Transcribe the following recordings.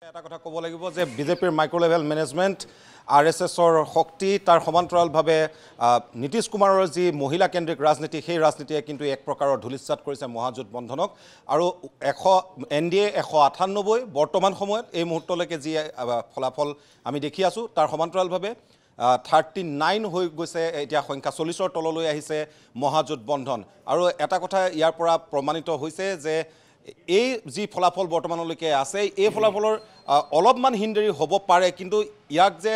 এটা কথা ক'ব লাগিব যে বিজেপিৰ মাইক্ৰ লেভেল মেনেজমেণ্ট RSSৰ শক্তি তাৰ সমান্তৰালভাৱে নীতিশ কুমাৰৰ যি মহিলা কেন্দ্ৰিক ৰাজনীতি সেই ৰাজনীতিয়ে কিন্তু এক প্ৰকাৰৰ ধূলিসাৎ কৰিছে মহাজোঁট বন্ধনক আৰু NDA 198 বৰ্তমান সময়ত এই মুহূৰ্তলৈকে যি ফলাফল আমি দেখি আছোঁ তাৰ সমান্তৰালভাৱে 39 হৈ গৈছে এতিয়া সংখ্যা 40ৰ তললৈ আহিছে মহাজোঁট বন্ধন আৰু এটা কথা ইয়াৰ পৰা প্ৰমাণিত হৈছে যে এই যি ফলাফল বৰ্তমানলৈকে আছে এই ফলাফলৰ অলপমান হিন্দেৰি হ'ব পাৰে কিন্তু ইয়াক যে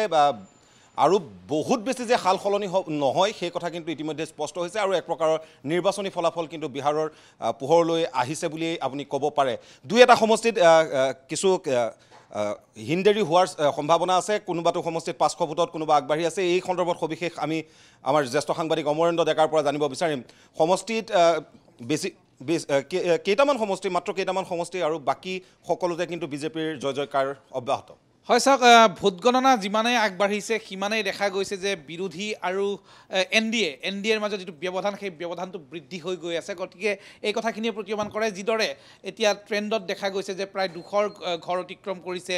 আৰু বহুত বেছি যে হাল সলনি নহয় সেই কথা কিন্তু ইতিমধ্যে স্পষ্ট হৈছে আৰু এক প্ৰকাৰৰ নিৰ্বাচনী ফলাফল কিন্তু বিহাৰৰ পোহৰলৈ আহিছে বুলি আপুনি ক'ব পাৰে দুই এটা সমষ্টিত কিছু হিন্দেৰি হোৱাৰ সম্ভাৱনা আছে কোনোবাটো সমষ্টিত 500 ভোটত কোনোবা আগবাঢ়ি আছে এই সন্দৰ্ভত সবিশেষ আমি আমাৰ জ্যেষ্ঠ সাংবাদিক অমৰেন্দ্ৰ ডেকাৰ পৰা জানিব বিচাৰিম সমষ্টিত বেছি কেইটামান সমষ্টি মাত্ৰ কেইটামান সমষ্টি আৰু বাকি সকলোতে কিন্তু বিজেপিৰ জয় জয়কাৰ অব্যাহত হয় চাওক ভোট গণনা যিমানেই আগবাঢ়িছে সিমানেই দেখা গৈছে যে বিৰোধী আৰু NDAৰ মাজত যিটো ব্যৱধান সেই ব্যৱধানটো বৃদ্ধি হৈ গৈ আছে গতিকে এই কথাখিনিয়ে প্ৰতীয়মান কৰে যিদৰে এতিয়া ট্ৰেণ্ডত দেখা গৈছে যে প্ৰায় 200ৰ ঘৰ অতিক্ৰম কৰিছে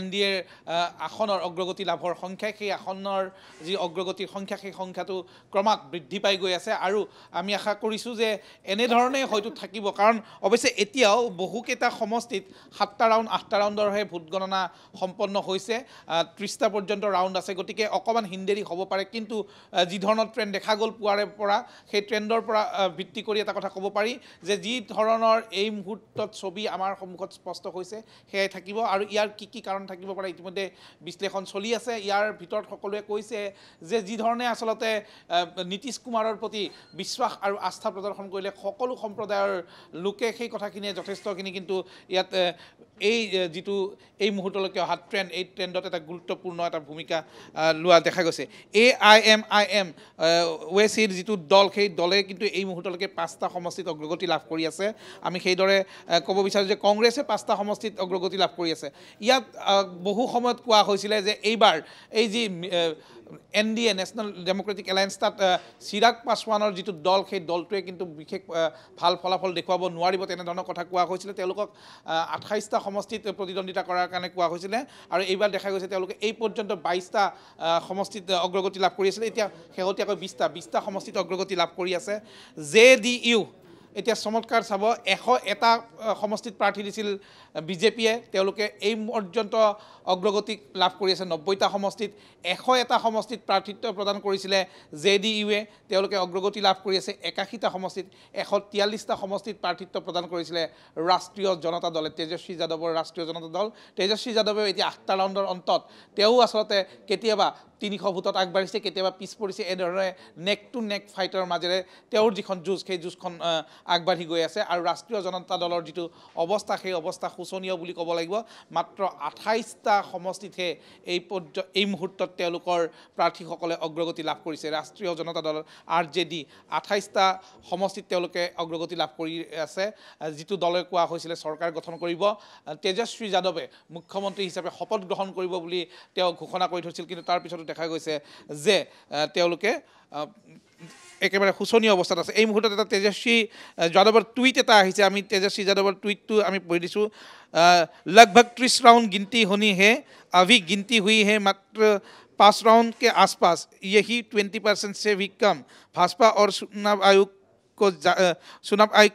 NDAৰ আসনৰ অগ্ৰগতি লাভৰ সংখ্যা সেই আসনৰ যি অগ্ৰগতিৰ সংখ্যা সেই সংখ্যাটো ক্ৰমাৎ বৃদ্ধি পাই গৈ আছে আৰু আমি আশা কৰিছোঁ যে এনেধৰণে হয়তো থাকিব কাৰণ অৱশ্যে এতিয়াও বহুকেইটা সমষ্টিত 7টা ৰাউণ্ড 8টা ৰাউণ্ডৰহে ভোট গণনা সম্পন্ন হৈছে 30টা পৰ্যন্ত ৰাউণ্ড আছে গতিকে অকমান হিন্দেৰি হ'ব পাৰে কিন্তু যি ধৰণৰ ট্ৰেণ্ড দেখা গ'ল পুৱাৰে পৰা সেই ট্ৰেণ্ডৰ পৰা ভিত্তি কৰি এটা কথা ক'ব পাৰি যে যি ধৰণৰ এই মুহূৰ্তত ছবি আমাৰ সন্মুখত স্পষ্ট হৈছে সেয়াই থাকিব আৰু ইয়াৰ কি কাৰণ থাকিব পাৰে ইতিমধ্যে বিশ্লেষণ চলি আছে ইয়াৰ ভিতৰত সকলোৱে কৈছে যে যি ধৰণে আচলতে নীতিশ কুমাৰৰ প্ৰতি বিশ্বাস আৰু আস্থা প্ৰদৰ্শন কৰিলে সকলো সম্প্ৰদায়ৰ লোকে সেই কথাখিনিয়ে যথেষ্টখিনি কিন্তু ইয়াত এই যিটো এই মুহূৰ্তলৈকে অহা ট্ৰেণ্ড এই ট্ৰেণ্ডত এটা গুৰুত্বপূৰ্ণ এটা ভূমিকা লোৱা দেখা গৈছে AIMIM ৱেচিৰ যিটো দল সেই দলে কিন্তু এই মুহূৰ্তলৈকে 5টা সমষ্টিত অগ্ৰগতি লাভ কৰি আছে আমি সেইদৰে ক'ব বিচাৰোঁ যে কংগ্ৰেছে 5টা সমষ্টিত অগ্ৰগতি লাভ কৰি আছে ইয়াত বহু সময়ত কোৱা হৈছিলে যে এইবাৰ এই যি NDA নেশ্যনেল ডেমক্ৰেটিক এলায়েন্স তাত চিৰাগ পাছৱানৰ যিটো দল সেই দলটোৱে কিন্তু বিশেষ ভাল ফলাফল দেখুৱাব নোৱাৰিব তেনেধৰণৰ কথা কোৱা হৈছিলে তেওঁলোকক 28টা সমষ্টিত প্ৰতিদ্বন্দ্বিতা কৰাৰ কাৰণে কোৱা হৈছিলে আৰু এইবাৰ দেখা গৈছে তেওঁলোকে এই পৰ্যন্ত 22টা সমষ্টিত অগ্ৰগতি লাভ কৰি আছিলে এতিয়া শেহতীয়াকৈ 20টা সমষ্টিত অগ্ৰগতি লাভ কৰি আছে JDU এতিয়া চমৎকাৰ চাব 101টা সমষ্টিত প্ৰাৰ্থী দিছিল বিজেপিয়ে তেওঁলোকে এই পৰ্যন্ত অগ্ৰগতি লাভ কৰি আছে 90টা সমষ্টিত 101টা সমষ্টিত প্ৰাৰ্থিত্ব প্ৰদান কৰিছিলে JDUৱে তেওঁলোকে অগ্ৰগতি লাভ কৰি আছে 81টা সমষ্টিত 143টা সমষ্টিত প্ৰাৰ্থিত্ব প্ৰদান কৰিছিলে ৰাষ্ট্ৰীয় জনতা দলে তেজস্বী যাদৱৰ ৰাষ্ট্ৰীয় জনতা দল তেজস্বী যাদৱে এতিয়া 8টা ৰাউণ্ডৰ অন্তত তেওঁ আচলতে কেতিয়াবা 300 ভোটত আগবাঢ়িছে কেতিয়াবা পিছ পৰিছে এনেধৰণে নেক টু নেক ফাইটৰ মাজেৰে তেওঁৰ যিখন যুঁজ সেই যুঁজখন আগবাঢ়ি গৈ আছে আৰু ৰাষ্ট্ৰীয় জনতা দলৰ যিটো অৱস্থা সেই অৱস্থা শোচনীয় বুলি ক'ব লাগিব মাত্ৰ 28টা সমষ্টিতহে এই মুহূৰ্তত তেওঁলোকৰ প্ৰাৰ্থীসকলে অগ্ৰগতি লাভ কৰিছে ৰাষ্ট্ৰীয় জনতা দল RJD 28টা সমষ্টিত তেওঁলোকে অগ্ৰগতি লাভ কৰি আছে যিটো দলে কোৱা হৈছিলে চৰকাৰ গঠন কৰিব তেজস্বী যাদৱে মুখ্যমন্ত্ৰী হিচাপে শপত গ্ৰহণ কৰিব বুলি তেওঁ ঘোষণা কৰি থৈছিল কিন্তু তাৰ পিছতো দেখা গৈছে যে তেওঁলোকে একেবাৰে শোচনীয় অৱস্থাত আছে এই মুহূৰ্তত এটা তেজস্বী যাদৱৰ টুইট এটা আহিছে আমি তেজস্বী যাদৱৰ টুইটটো আমি পঢ়ি দিছোঁ लगभग 30 राउंड गिनती होनी है अभी गिनती हुई है मात्र 5 राउंड के आसपास यही 20% से भी कम भाजपा और चुनाव आयोग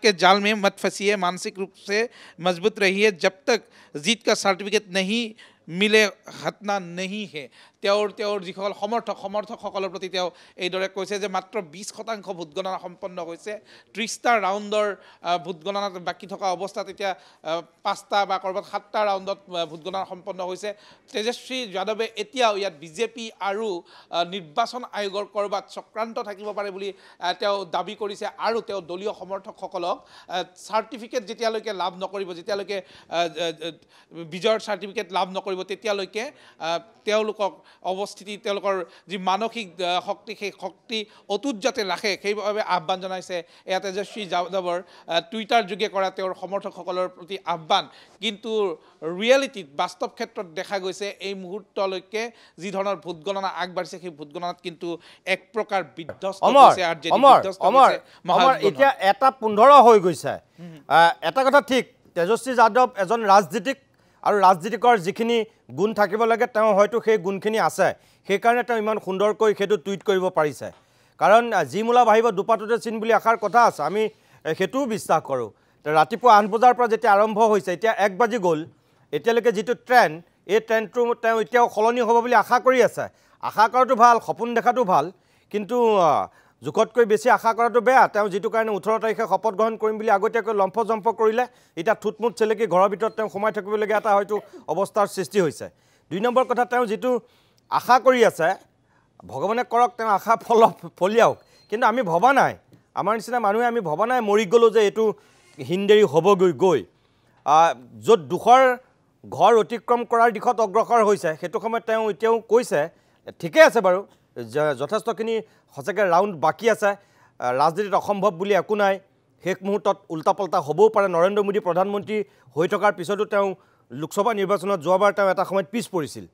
के जाल में मत फंसिए मानसिक रूप से मजबूत रहिए जब तक जीत का सर्टिफिकेट नहीं मिले हतना नहीं है তেওঁৰ যিসকল সমৰ্থকসকলৰ প্ৰতি তেওঁ এইদৰে কৈছে যে মাত্ৰ 20% ভোট গণনা সম্পন্ন হৈছে 30টা ৰাউণ্ডৰ ভোট গণনা বাকী থকা অৱস্থাত এতিয়া 5টা বা কৰবাত 7টা ৰাউণ্ডত ভোট গণনা সম্পন্ন হৈছে তেজস্বী যাদৱে এতিয়াও ইয়াত বিজেপি আৰু নিৰ্বাচন আয়োগৰ কৰবাত চক্ৰান্ত থাকিব পাৰে বুলি তেওঁ দাবী কৰিছে আৰু তেওঁ দলীয় সমৰ্থকসকলক সাৰ্টিফিকেট যেতিয়ালৈকে লাভ নকৰিব যেতিয়ালৈকে বিজয়ৰ সাৰ্টিফিকেট লাভ নকৰিব তেতিয়ালৈকে তেওঁলোকক অৱস্থিতি তেওঁলোকৰ যি মানসিক শক্তি সেই শক্তি অতুত যাতে ৰাখে সেইভাৱে আহ্বান জনাইছে এয়া তেজস্বী যাদৱৰ টুইটাৰ যোগে কৰা তেওঁৰ সমৰ্থকসকলৰ প্ৰতি আহ্বান কিন্তু ৰিয়েলিটিত বাস্তৱ ক্ষেত্ৰত দেখা গৈছে এই মুহূৰ্তলৈকে যি ধৰণৰ ভোট গণনা আগবাঢ়িছে সেই ভোট গণনাত কিন্তু এক প্ৰকাৰ বিধ্বস্ত হৈছে RJD বিধ্বস্ত হৈছে এতিয়া এটা 15 হৈ গৈছে এটা কথা ঠিক তেজস্বী যাদৱ এজন ৰাজনীতিক আৰু ৰাজনীতিকৰ যিখিনি গুণ থাকিব লাগে তেওঁ হয়তো সেই গুণখিনি আছে সেইকাৰণে তেওঁ ইমান সুন্দৰকৈ সেইটো টুইট কৰিব পাৰিছে কাৰণ যি মূলা বাঢ়িব দুপাততে চিন বুলি আশাৰ কথা আছে আমি সেইটোও বিশ্বাস কৰোঁ ৰাতিপুৱা 8 বজাৰ পৰা যেতিয়া আৰম্ভ হৈছে এতিয়া 1 বাজি গ'ল এতিয়ালৈকে যিটো ট্ৰেণ্ড এই ট্ৰেণ্ডটো তেওঁ এতিয়াও সলনি হ'ব বুলি আশা কৰি আছে আশা কৰাটো ভাল সপোন দেখাটো ভাল কিন্তু জোখতকৈ বেছি আশা কৰাটো বেয়া তেওঁ যিটো কাৰণে 18 তাৰিখে শপত গ্ৰহণ কৰিম বুলি আগতীয়াকৈ লম্ফ জম্ফ কৰিলে এতিয়া থুটমুট চেলেকি ঘৰৰ ভিতৰত তেওঁ সোমাই থাকিবলগীয়া এটা হয়তো অৱস্থাৰ সৃষ্টি হৈছে 2 নম্বৰ কথা তেওঁ যিটো আশা কৰি আছে ভগৱানে কৰক তেওঁ আশা ফলিয়াওক কিন্তু আমি ভবা নাই আমাৰ নিচিনা মানুহে আমি ভবা নাই মৰি গ'লো যে এইটো হিন্দেৰি হ'বগৈ গৈ য'ত দুখৰ ঘৰ অতিক্ৰম কৰাৰ দিশত অগ্ৰসৰ হৈছে সেইটো সময়ত তেওঁ এতিয়াও কৈছে ঠিকে আছে বাৰু যথেষ্টখিনি সঁচাকৈ ৰাউণ্ড বাকী আছে ৰাজনীতিত অসম্ভৱ বুলি একো নাই শেষ মুহূৰ্তত উল্টা পাল্টা হ'বও পাৰে নৰেন্দ্ৰ মোদী প্ৰধানমন্ত্ৰী হৈ থকাৰ পিছতো তেওঁ লোকসভা নিৰ্বাচনত যোৱাবাৰ তেওঁ এটা সময়ত পিছ পৰিছিল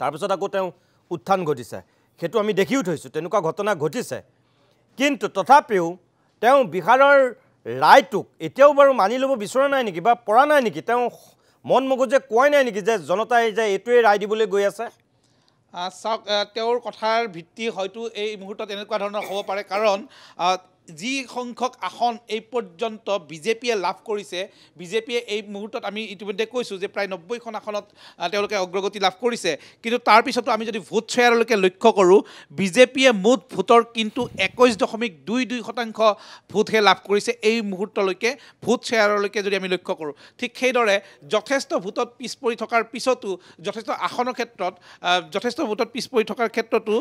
তাৰপিছত আকৌ তেওঁ উত্থান ঘটিছে সেইটো আমি দেখিও থৈছোঁ তেনেকুৱা ঘটনা ঘটিছে কিন্তু তথাপিও তেওঁ বিহাৰৰ ৰায়টোক এতিয়াও বাৰু মানি ল'ব বিচৰা নাই নেকি বা পৰা নাই নেকি তেওঁ মন মগজে কোৱাই নাই নেকি যে জনতাই যে এইটোৱে ৰায় দিবলৈ গৈ আছে চাওক তেওঁৰ কথাৰ ভিত্তি হয়তো এই মুহূৰ্তত এনেকুৱা ধৰণৰ হ'ব পাৰে কাৰণ যি সংখ্যক আসন এই পৰ্যন্ত বিজেপিয়ে লাভ কৰিছে বিজেপিয়ে এই মুহূৰ্তত আমি ইতিমধ্যে কৈছোঁ যে প্ৰায় 90খন আসনত তেওঁলোকে অগ্ৰগতি লাভ কৰিছে কিন্তু তাৰপিছতো আমি যদি ভোট শ্বেয়াৰলৈকে লক্ষ্য কৰোঁ বিজেপিয়ে মুঠ ভোটৰ কিন্তু 21.22% ভোটহে লাভ কৰিছে এই মুহূৰ্তলৈকে ভোট শ্বেয়াৰলৈকে যদি আমি লক্ষ্য কৰোঁ ঠিক সেইদৰে যথেষ্ট ভোটত পিছ পৰি থকাৰ পিছতো যথেষ্ট আসনৰ ক্ষেত্ৰত যথেষ্ট ভোটত পিছ পৰি থকাৰ ক্ষেত্ৰতো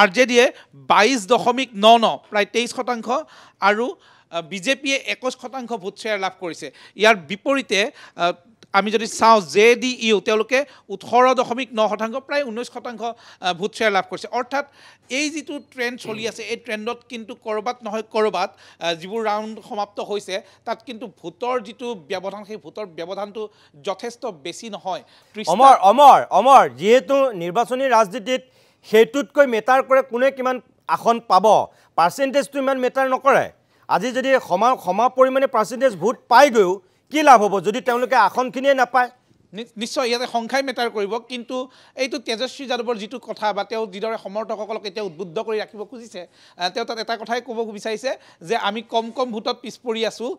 RJDয়ে 22.99 প্ৰায় 23% আৰু বিজেপিয়ে 21% ভোট শ্বেয়াৰ লাভ কৰিছে ইয়াৰ বিপৰীতে আমি যদি চাওঁ JDU তেওঁলোকে 18.9% প্ৰায় 19% ভোট শ্বেয়াৰ লাভ কৰিছে অৰ্থাৎ এই যিটো ট্ৰেণ্ড চলি আছে এই ট্ৰেণ্ডত কিন্তু ক'ৰবাত নহয় ক'ৰবাত যিবোৰ ৰাউণ্ড সমাপ্ত হৈছে তাত কিন্তু ভোটৰ যিটো ব্যৱধান সেই ভোটৰ ব্যৱধানটো যথেষ্ট বেছি নহয় অমৰ যিহেতু নিৰ্বাচনী ৰাজনীতিত সেইটোতকৈ মেটাৰ কৰে কোনে কিমান আসন পাব পাৰ্চেণ্টেজটো ইমান মেটাৰ নকৰে আজি যদি সমা পৰিমাণে পাৰ্চেণ্টেজ ভোট পাই গৈও কি লাভ হ'ব যদি তেওঁলোকে আসনখিনিয়ে নাপায় নিশ্চয় ইয়াতে সংখ্যাই মেটাৰ কৰিব কিন্তু এইটো তেজস্বী যাদৱৰ যিটো কথা বা তেওঁ যিদৰে সমৰ্থকসকলক এতিয়া উদ্বুদ্ধ কৰি ৰাখিব খুজিছে তেওঁ তাত এটা কথাই ক'ব বিচাৰিছে যে আমি কম ভোটত পিছ পৰি আছোঁ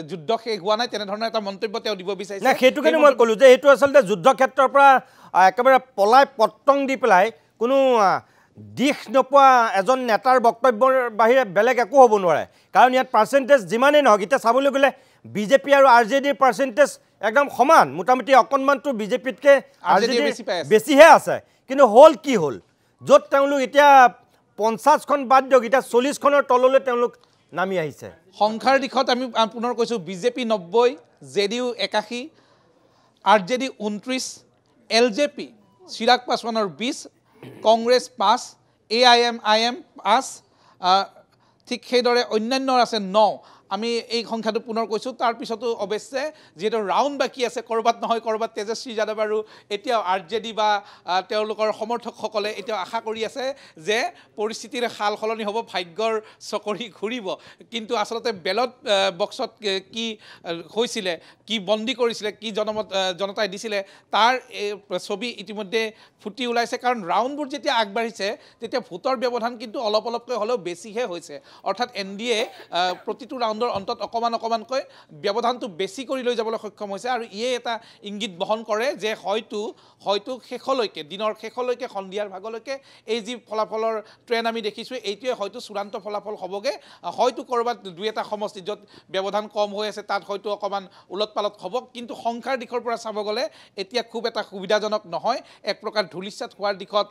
যুদ্ধ শেষ হোৱা নাই তেনেধৰণৰ এটা মন্তব্য তেওঁ দিব বিচাৰিছে না সেইটো কাৰণে মই ক'লোঁ যে এইটো আচলতে যুদ্ধ ক্ষেত্ৰৰ পৰা একেবাৰে পলাই পত্তং দি পেলাই কোনো দিশ নোপোৱা এজন নেতাৰ বক্তব্যৰ বাহিৰে বেলেগ একো হ'ব নোৱাৰে কাৰণ ইয়াত পাৰ্চেণ্টেজ যিমানেই নহওক এতিয়া চাবলৈ গ'লে বিজেপি আৰু RJDৰ পাৰ্চেণ্টেজ একদম সমান মোটামুটি অকণমানটো বিজেপিতকৈ RJD বেছিহে আছে কিন্তু হ'ল কি হ'ল য'ত তেওঁলোক এতিয়া 50খন বাদ দিয়ক এতিয়া 40খনৰ তললৈ তেওঁলোক নামি আহিছে সংখ্যাৰ দিশত আমি পুনৰ কৈছোঁ BJP 90 JDU 81 RJD 29 LJP Chirag পাছৱানৰ 20 কংগ্ৰেছ 5 AIM 5 ঠিক সেইদৰে অন্যান্যৰ আছে 9 আমি এই সংখ্যাটো পুনৰ কৈছোঁ তাৰপিছতো অৱশ্যে যিহেতু ৰাউণ্ড বাকী আছে ক'ৰবাত নহয় ক'ৰবাত তেজস্বী যাদৱ আৰু এতিয়াও RJD বা তেওঁলোকৰ সমৰ্থকসকলে এতিয়াও আশা কৰি আছে যে পৰিস্থিতিৰ সাল সলনি হ'ব ভাগ্যৰ চকৰি ঘূৰিব কিন্তু আচলতে বেলট বক্সত কি হৈছিলে কি বন্দী কৰিছিলে কি জনতাই দিছিলে তাৰ ছবি ইতিমধ্যে ফুটি ওলাইছে কাৰণ ৰাউণ্ডবোৰ যেতিয়া আগবাঢ়িছে তেতিয়া ভোটৰ ব্যৱধান কিন্তু অলপকৈ হ'লেও বেছিহে হৈছে অৰ্থাৎ NDA প্ৰতিটো ৰাউণ্ডৰ অন্তত অকমানকৈ ব্যৱধানটো বেছি কৰি লৈ যাবলৈ সক্ষম হৈছে আৰু ইয়ে এটা ইংগিত বহন কৰে যে হয়তো শেষলৈকে দিনৰ শেষলৈকে সন্ধিয়াৰ ভাগলৈকে এই যি ফলাফলৰ ট্ৰেণ্ড আমি দেখিছোঁ এইটোৱে হয়তো চূড়ান্ত ফলাফল হ'বগৈ হয়তো ক'ৰবাত 2-এটা সমষ্টি য'ত ব্যৱধান কম হৈ আছে তাত হয়তো অকণমান ওলটপালট হ'ব কিন্তু সংখ্যাৰ দিশৰ পৰা চাব গ'লে এতিয়া খুব এটা সুবিধাজনক নহয় এক প্ৰকাৰ ধূলিসাৎ হোৱাৰ দিশত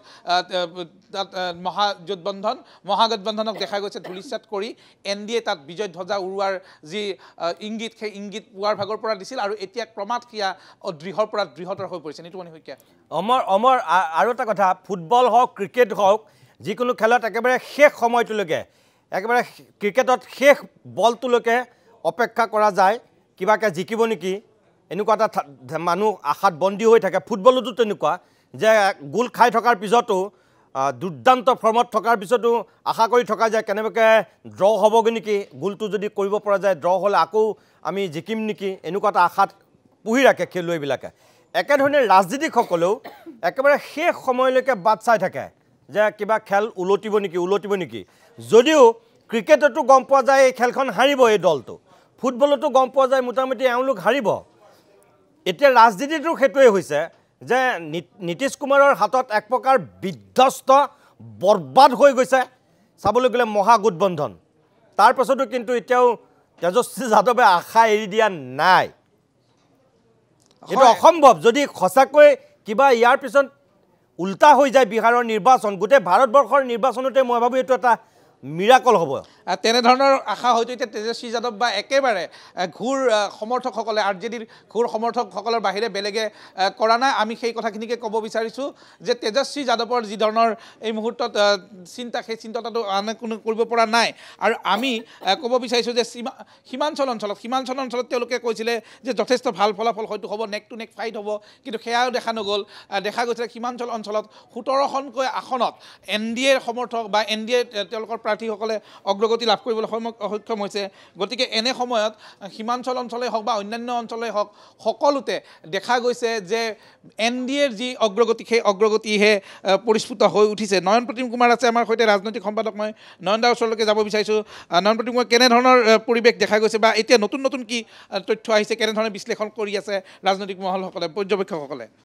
মহাগঠবন্ধনক দেখা গৈছে ধূলিসাৎ কৰি NDA তাত বিজয় ধ্বজা উৰুৱাৰ যি ইংগিত সেই ইংগিত পুৱাৰ ভাগৰ পৰা দিছিল আৰু এতিয়া ক্ৰমাৎ সেয়া দৃঢ়ৰ পৰা দৃঢ়তৰ হৈ পৰিছে নিতুমণি শইকীয়া অমৰ আৰু এটা কথা ফুটবল হওক ক্ৰিকেট হওক যিকোনো খেলত একেবাৰে শেষ সময়টোলৈকে একেবাৰে ক্ৰিকেটত শেষ বলটোলৈকে অপেক্ষা কৰা যায় কিবাকে জিকিব নেকি এনেকুৱা এটা মানুহ আশাত বন্দী হৈ থাকে ফুটবলতো তেনেকুৱা যে গোল খাই থকাৰ পিছতো দুৰ্দান্ত ফৰ্মত থকাৰ পিছতো আশা কৰি থকা যায় কেনেবাকৈ ড্ৰ হ'বগৈ নেকি গোলটো যদি কৰিব পৰা যায় ড্ৰ হ'লে আকৌ আমি জিকিম নেকি এনেকুৱা এটা আশাত পুহি ৰাখে খেলুৱৈবিলাকে একেধৰণে ৰাজনীতিকসকলেও একেবাৰে শেষ সময়লৈকে বাট চাই থাকে যে কিবা খেল উলটিব নেকি যদিও ক্ৰিকেটতো গম পোৱা যায় এই খেলখন হাৰিব এই দলটো ফুটবলতো গম পোৱা যায় মোটামুটি এওঁলোক হাৰিব এতিয়া ৰাজনীতিটো সেইটোৱে হৈছে যে নীতিশ কুমাৰৰ হাতত এক প্ৰকাৰ বিধ্বস্ত বৰবাদ হৈ গৈছে চাবলৈ গ'লে মহাগঠবন্ধন তাৰ পাছতো কিন্তু এতিয়াও তেজস্বী যাদৱে আশা এৰি দিয়া নাই এটা অসম্ভৱ যদি সঁচাকৈ কিবা ইয়াৰ পিছত উল্টা হৈ যায় বিহাৰৰ নিৰ্বাচন গোটেই ভাৰতবৰ্ষৰ নিৰ্বাচনতে মই ভাবোঁ এইটো এটা মিৰাকল হ'ব তেনেধৰণৰ আশা হয়তো এতিয়া তেজস্বী যাদৱ বা একেবাৰে ঘূৰ সমৰ্থকসকলে RJDৰ ঘূৰ সমৰ্থকসকলৰ বাহিৰে বেলেগে কৰা নাই আমি সেই কথাখিনিকে ক'ব বিচাৰিছোঁ যে তেজস্বী যাদৱৰ যি ধৰণৰ এই মুহূৰ্তত চিন্তা সেই চিন্তাটো আনে কোনো কৰিব পৰা নাই আৰু আমি ক'ব বিচাৰিছোঁ যে সীমাঞ্চল অঞ্চলত তেওঁলোকে কৈছিলে যে যথেষ্ট ভাল ফলাফল হয়তো হ'ব নেক টু নেক ফাইট হ'ব কিন্তু সেয়াও দেখা নগ'ল দেখা গৈছে সীমাঞ্চল অঞ্চলত 17খনকৈ আসনত NDAৰ সমৰ্থক বা NDA তেওঁলোকৰ প্ৰাৰ্থীসকলে অগ্ৰগতি লাভ কৰিবলৈ সক্ষম হৈছে গতিকে এনে সময়ত সীমাঞ্চল অঞ্চলেই হওক বা অন্যান্য অঞ্চলেই হওক সকলোতে দেখা গৈছে যে NDAৰ যি অগ্ৰগতি সেই অগ্ৰগতিহে পৰিস্ফুট হৈ উঠিছে নয়ন প্ৰতিম কুমাৰ আছে আমাৰ সৈতে ৰাজনৈতিক সম্পাদক মই নয়ন দাৰ ওচৰলৈকে যাব বিচাৰিছোঁ নয়ন প্ৰতিম কুমাৰ কেনেধৰণৰ পৰিৱেশ দেখা গৈছে বা এতিয়া নতুন কি তথ্য আহিছে কেনেধৰণে বিশ্লেষণ কৰি আছে ৰাজনৈতিক মহলসকলে পৰ্যবেক্ষকসকলে